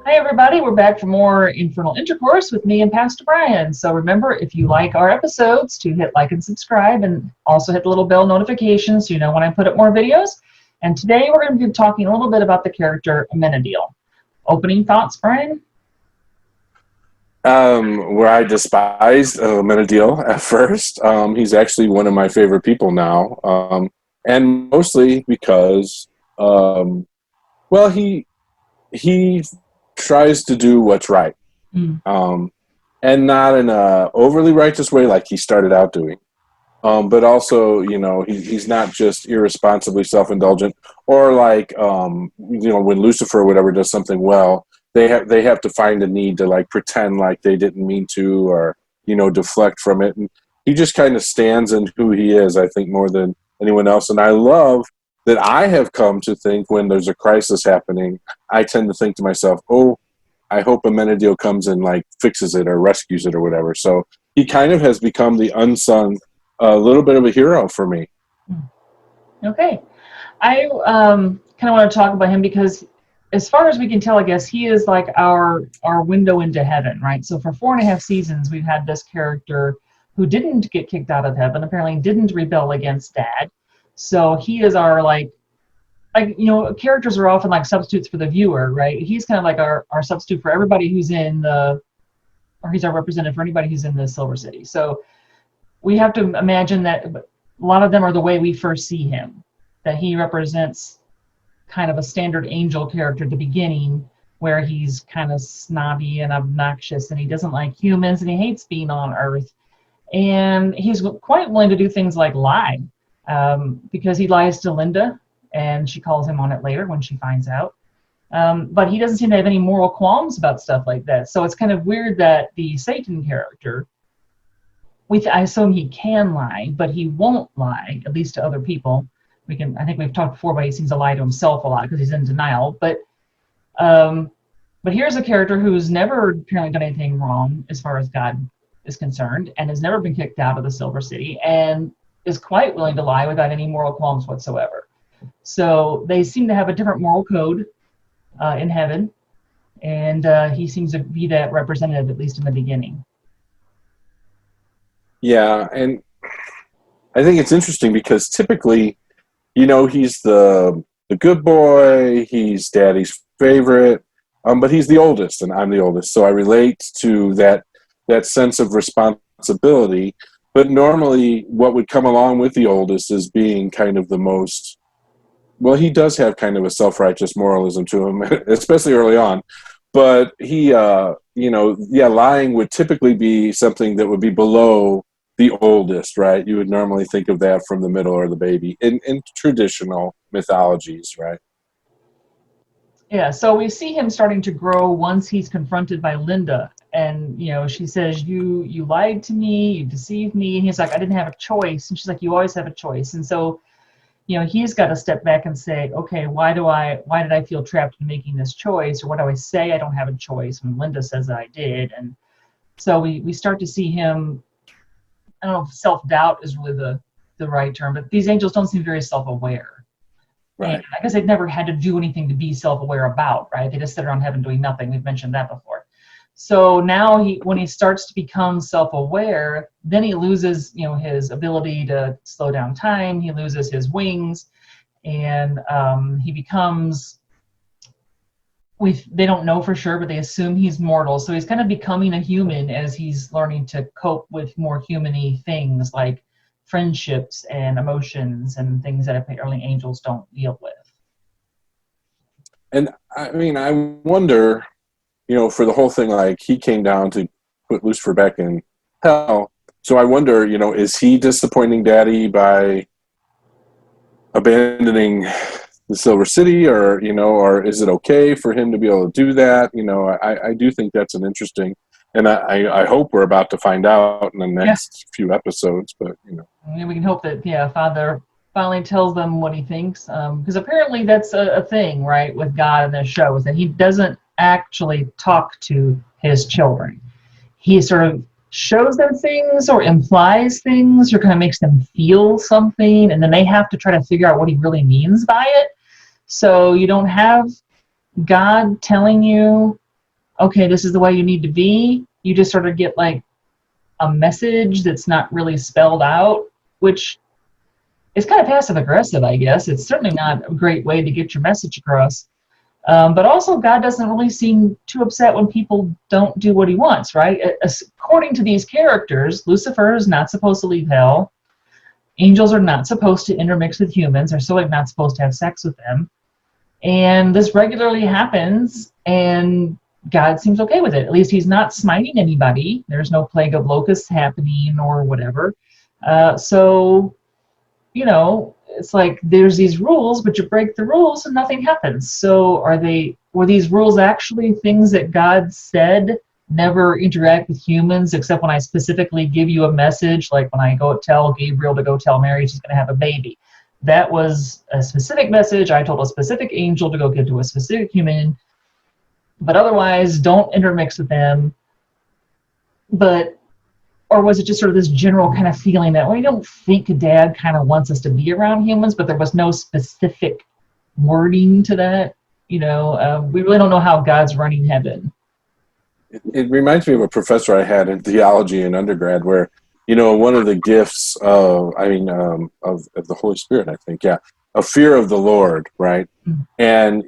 Hi everybody, we're back for more Infernal Intercourse with me and Pastor Brian. So remember, if you like our episodes, to hit like and subscribe, and also hit the little bell notification so you know when I put up more videos. And today we're going to be talking a little bit about the character Amenadiel. Opening thoughts, Brian? Where I despised Amenadiel at first. He's actually one of my favorite people now, and mostly because, he tries to do what's right, and not in a overly righteous way like he started out doing, but also, he's not just irresponsibly self-indulgent, or like, when Lucifer or whatever does something well, they have to find a need to like pretend like they didn't mean to, or deflect from it. And he just kind of stands in who he is, I think, more than anyone else. And I love that I have come to think when there's a crisis happening, I tend to think to myself, oh, I hope Amenadiel comes and like fixes it or rescues it or whatever. So he kind of has become the unsung, a little bit of a hero for me. Okay. I kind of want to talk about him because, as far as we can tell, I guess he is like our window into heaven, right? So for 4.5 seasons, we've had this character who didn't get kicked out of heaven, apparently didn't rebel against Dad. So he is our characters are often like substitutes for the viewer, right? He's kind of like our substitute for everybody who's in or he's our representative for anybody who's in the Silver City. So we have to imagine that a lot of them are the way we first see him, that he represents kind of a standard angel character at the beginning, where he's kind of snobby and obnoxious, and he doesn't like humans, and he hates being on Earth. And he's quite willing to do things like lie, because he lies to Linda, and she calls him on it later when she finds out. But he doesn't seem to have any moral qualms about stuff like that. So it's kind of weird that the Satan character, I assume he can lie, but he won't lie, at least to other people. I think we've talked before, but he seems to lie to himself a lot because he's in denial. But here's a character who's never apparently done anything wrong as far as God is concerned, and has never been kicked out of the Silver City, and is quite willing to lie without any moral qualms whatsoever. So they seem to have a different moral code in heaven, and he seems to be that representative, at least in the beginning. Yeah, and I think it's interesting because typically, he's the good boy, he's Daddy's favorite, but he's the oldest, and I'm the oldest, so I relate to that sense of responsibility. But normally, what would come along with the oldest is being kind of the most. Well, he does have kind of a self-righteous moralism to him, especially early on. But he, lying would typically be something that would be below the oldest, right? You would normally think of that from the middle or the baby in traditional mythologies, right? Yeah, so we see him starting to grow once he's confronted by Linda. And, she says, you lied to me, you deceived me. And he's like, I didn't have a choice. And she's like, you always have a choice. And so, he's got to step back and say, okay, why did I feel trapped in making this choice? Or what do I say I don't have a choice when Linda says that I did? And so we start to see him. I don't know if self-doubt is really the right term, but these angels don't seem very self-aware. Right. And I guess they've never had to do anything to be self-aware about, right? They just sit around heaven doing nothing. We've mentioned that before. So now when he starts to become self-aware, then he loses, his ability to slow down time. He loses his wings, and he becomes. They don't know for sure, but they assume he's mortal. So he's kind of becoming a human as he's learning to cope with more human-y things like friendships and emotions and things that apparently angels don't deal with. And I mean, I wonder, for the whole thing, like he came down to put Lucifer back in hell. So I wonder, is he disappointing Daddy by abandoning the Silver City, or is it okay for him to be able to do that? I do think that's an interesting, and I hope we're about to find out in the next few episodes. But we can hope that Father finally tells them what he thinks, because apparently that's a thing, right, with God in this show, is that he doesn't actually talk to his children. He sort of shows them things or implies things or kind of makes them feel something, and then they have to try to figure out what he really means by it. So you don't have God telling you okay, this is the way you need to be. You just sort of get like a message that's not really spelled out, which is kind of passive aggressive, I guess. It's certainly not a great way to get your message across. But also, God doesn't really seem too upset when people don't do what he wants, right? According to these characters, Lucifer is not supposed to leave hell. Angels are not supposed to intermix with humans. They're certainly not supposed to have sex with them. And this regularly happens, and God seems okay with it. At least he's not smiting anybody. There's no plague of locusts happening or whatever. So, it's like there's these rules, but you break the rules and nothing happens. So were these rules actually things that God said never interact with humans, except when I specifically give you a message, like when I go tell Gabriel to go tell Mary she's going to have a baby? That was a specific message. I told a specific angel to go give to a specific human, but otherwise don't intermix with them. Or was it just sort of this general kind of feeling that, we don't think Dad kind of wants us to be around humans, but there was no specific wording to that? We really don't know how God's running heaven. It reminds me of a professor I had in theology in undergrad where, one of the gifts of the Holy Spirit, I think, a fear of the Lord, right? Mm-hmm. And,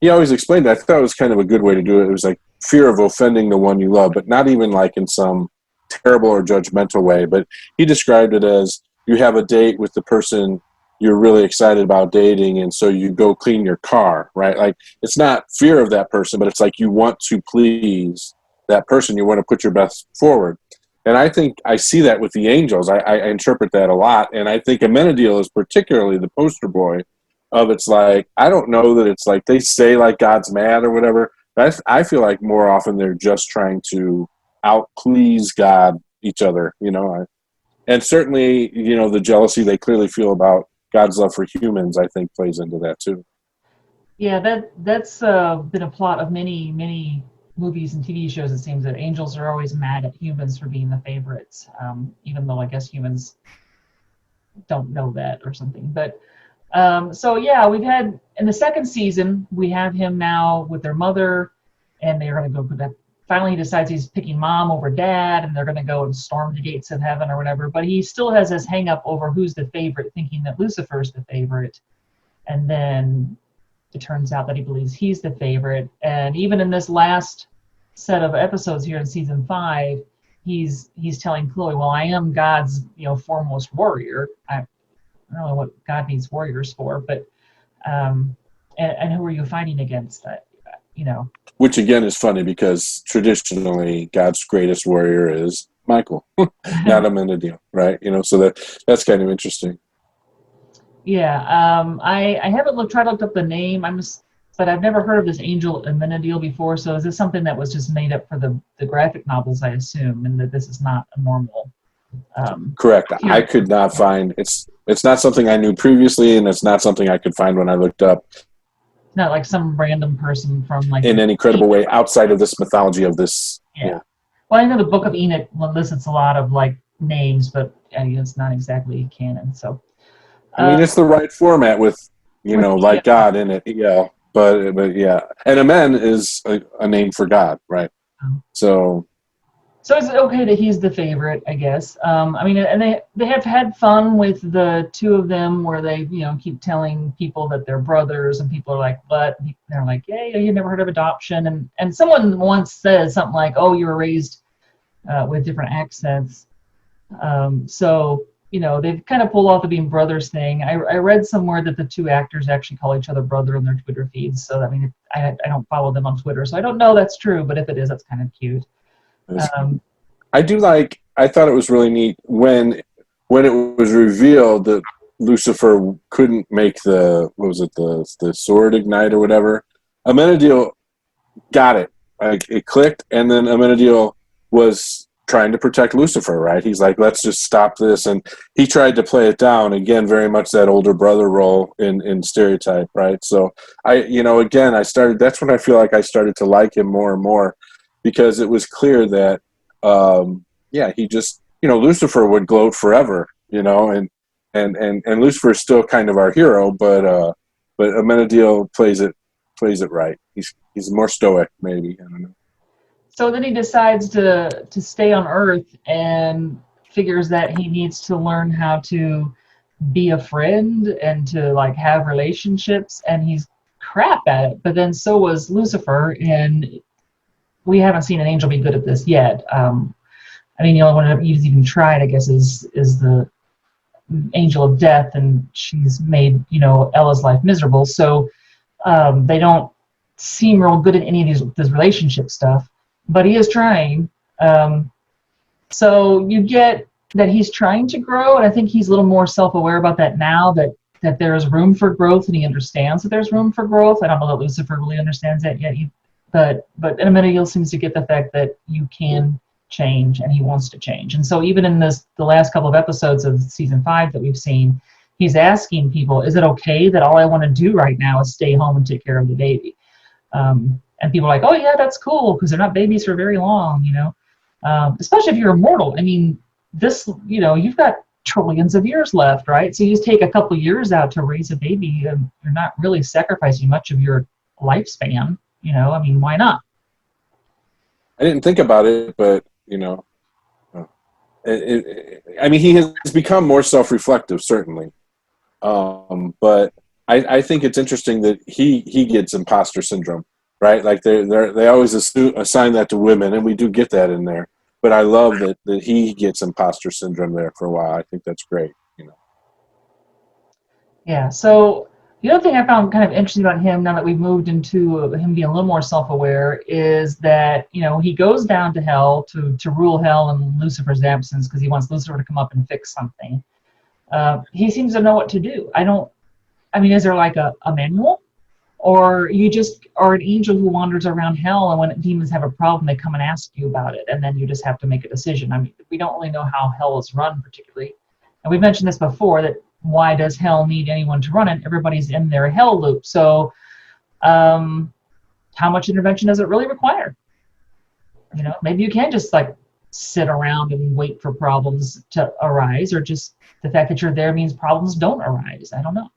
he always explained that. I thought it was kind of a good way to do it. It was like fear of offending the one you love, but not even like in some terrible or judgmental way. But he described it as you have a date with the person you're really excited about dating, and so you go clean your car, right? Like, it's not fear of that person, but it's like you want to please that person. You want to put your best forward. And I think I see that with the angels. I interpret that a lot. And I think Amenadiel is particularly the poster boy of, it's like, I don't know that it's like they say like God's mad or whatever. But I feel like more often they're just trying to out-please God, each other, and certainly, the jealousy they clearly feel about God's love for humans, I think, plays into that too. Yeah, that's been a plot of many, many movies and TV shows. It seems that angels are always mad at humans for being the favorites, even though I guess humans don't know that or something. But we've had, in the second season, we have him now with their mother, and they're going to go put that. Finally, he decides he's picking Mom over Dad, and they're going to go and storm the gates of heaven or whatever. But he still has this hang-up over who's the favorite, thinking that Lucifer's the favorite. And then it turns out that he believes he's the favorite. And even in this last set of episodes here in season 5, he's telling Chloe, well, I am God's foremost warrior. I don't know what God needs warriors for, but and who are you fighting against? Which again is funny because traditionally God's greatest warrior is Michael, not Amenadiel, right? So that's kind of interesting. Yeah, I haven't tried to look up the name. But I've never heard of this angel Amenadiel before. So is this something that was just made up for the graphic novels, I assume, and that this is not a normal? Correct. I could not find it's not something I knew previously, and it's not something I could find when I looked up. Not like some random person from like in any credible way outside of this mythology of this. Yeah. Well, I know the Book of Enoch lists a lot of like names, but it's not exactly canon. So. It's the right format with like God in it. Yeah. But yeah, and Amen is a name for God, right? So it's okay that he's the favorite, I guess. And they have had fun with the two of them, where they keep telling people that they're brothers, and people are like, "But?" They're like, "Yeah, you never heard of adoption?" And someone once said something like, "Oh, you were raised with different accents." They've kind of pulled off the being brothers thing. I read somewhere that the two actors actually call each other brother on their Twitter feeds. So I don't follow them on Twitter, so I don't know that's true. But if it is, that's kind of cute. I thought it was really neat when it was revealed that Lucifer couldn't make the sword ignite or whatever. Amenadiel got it. Like, it clicked, and then Amenadiel was trying to protect Lucifer, right? He's like, let's just stop this. And he tried to play it down, again, very much that older brother role in stereotype, right? So that's when I feel like I started to like him more and more, because it was clear that, he just, Lucifer would gloat forever, and Lucifer is still kind of our hero, but Amenadiel plays it right. He's more stoic, maybe. I don't know. So then he decides to stay on Earth and figures that he needs to learn how to be a friend and to like have relationships, and he's crap at it. But then so was Lucifer, and we haven't seen an angel be good at this yet. I mean, the only one who's even tried, I guess, is the angel of death, and she's made, you know, Ella's life miserable. So they don't seem real good at any of this relationship stuff. But he is trying. So you get that he's trying to grow, and I think he's a little more self-aware about that now, that there's room for growth, and he understands that there's room for growth. I don't know that Lucifer really understands that yet, but Amenadiel seems to get the fact that you can change, and he wants to change. And so even in the last couple of episodes of season 5 that we've seen, he's asking people, is it okay that all I want to do right now is stay home and take care of the baby? And people are like, oh yeah, that's cool, because they're not babies for very long, you know. Especially if you're immortal. I mean, this, you know, you've got trillions of years left, right? So you just take a couple years out to raise a baby, and you're not really sacrificing much of your lifespan, you know. I mean, why not? I didn't think about it, but, you know, I mean, he has become more self-reflective, certainly. But I think it's interesting that he gets imposter syndrome, right? Like they always assign that to women, and we do get that in there. But I love that he gets imposter syndrome there for a while. I think that's great, you know. Yeah. So the other thing I found kind of interesting about him, now that we've moved into him being a little more self-aware, is that, you know, he goes down to hell to rule hell in Lucifer's absence, because he wants Lucifer to come up and fix something. He seems to know what to do. I mean, is there like a manual? Or you just are an angel who wanders around hell, and when demons have a problem, they come and ask you about it, and then you just have to make a decision. I mean, we don't really know how hell is run particularly. And we've mentioned this before, that why does hell need anyone to run it? Everybody's in their hell loop. So how much intervention does it really require? You know, maybe you can just like sit around and wait for problems to arise, or just the fact that you're there means problems don't arise. I don't know.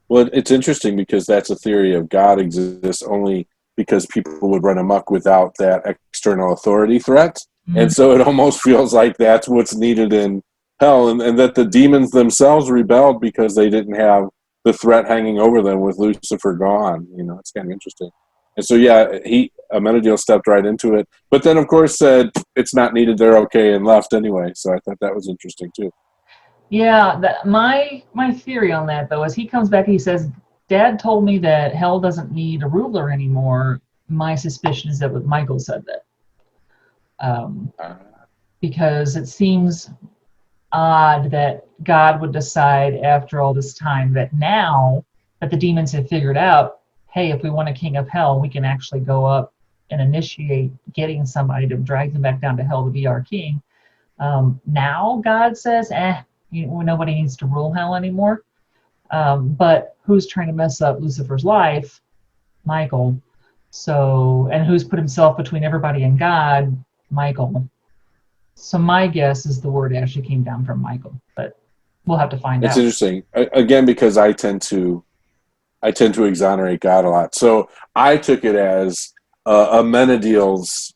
Well, it's interesting because that's a theory of God exists only because people would run amok without that external authority threat. Mm-hmm. And so it almost feels like that's what's needed in hell, and that the demons themselves rebelled because they didn't have the threat hanging over them with Lucifer gone. You know, it's kind of interesting. And so, yeah, Amenadiel stepped right into it, but then, of course, said it's not needed, they're okay, and left anyway. So I thought that was interesting, too. Yeah, my theory on that, though, is he comes back and he says, Dad told me that hell doesn't need a ruler anymore. My suspicion is that Michael said that. Because it seems odd that God would decide after all this time that now that the demons have figured out, hey, if we want a king of hell, we can actually go up and initiate getting somebody to drag them back down to hell to be our king. Now God says, nobody needs to rule hell anymore. But who's trying to mess up Lucifer's life? Michael. So, and who's put himself between everybody and God? Michael. So my guess is the word actually came down from Michael, but we'll have to find out. It's interesting, again, because I tend to exonerate God a lot. So I took it as Amenadiel's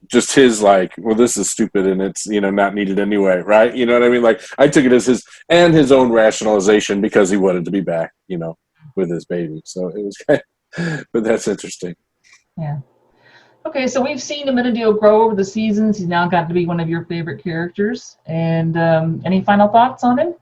just his like, well, this is stupid and it's, you know, not needed anyway, right? You know what I mean? Like I took it as his own rationalization because he wanted to be back, you know, with his baby. So it was kind of, but that's interesting. Yeah. Okay, so we've seen Amenadiel grow over the seasons. He's now gotten to be one of your favorite characters. And any final thoughts on him?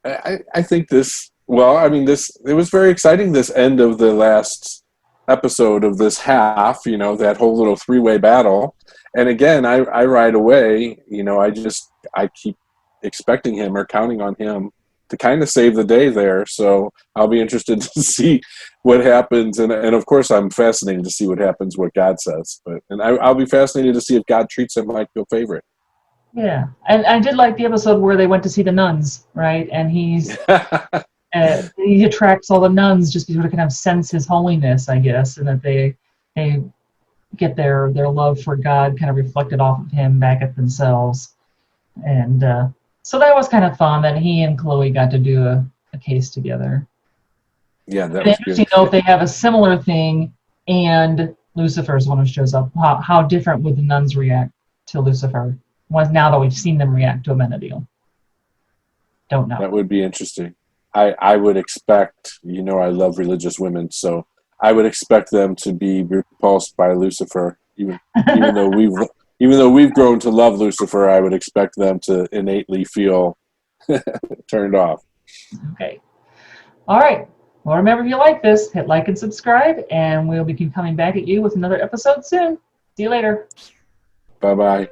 I think this. Well, I mean, it was very exciting. This end of the last episode of this half, you know, that whole little 3-way battle. And again, I right away, you know, I keep expecting him or counting on him to kind of save the day there. So I'll be interested to see what happens. And of course, I'm fascinated to see what happens, what God says. And I'll be fascinated to see if God treats him like your favorite. Yeah, and I did like the episode where they went to see the nuns, right? And he's he attracts all the nuns just because they can have sense his holiness, I guess, and that they get their love for God kind of reflected off of him back at themselves. And so that was kind of fun that he and Chloe got to do a case together. Yeah, that was interesting to know if they have a similar thing and Lucifer is the one who shows up. How different would the nuns react to Lucifer? Once now that we've seen them react to Amenadiel. Don't know. That would be interesting. I would expect, I love religious women, so I would expect them to be repulsed by Lucifer, even though we've grown to love Lucifer. I would expect them to innately feel turned off. Okay. All right. Well, remember, if you like this, hit like and subscribe, and we'll be coming back at you with another episode soon. See you later. Bye-bye.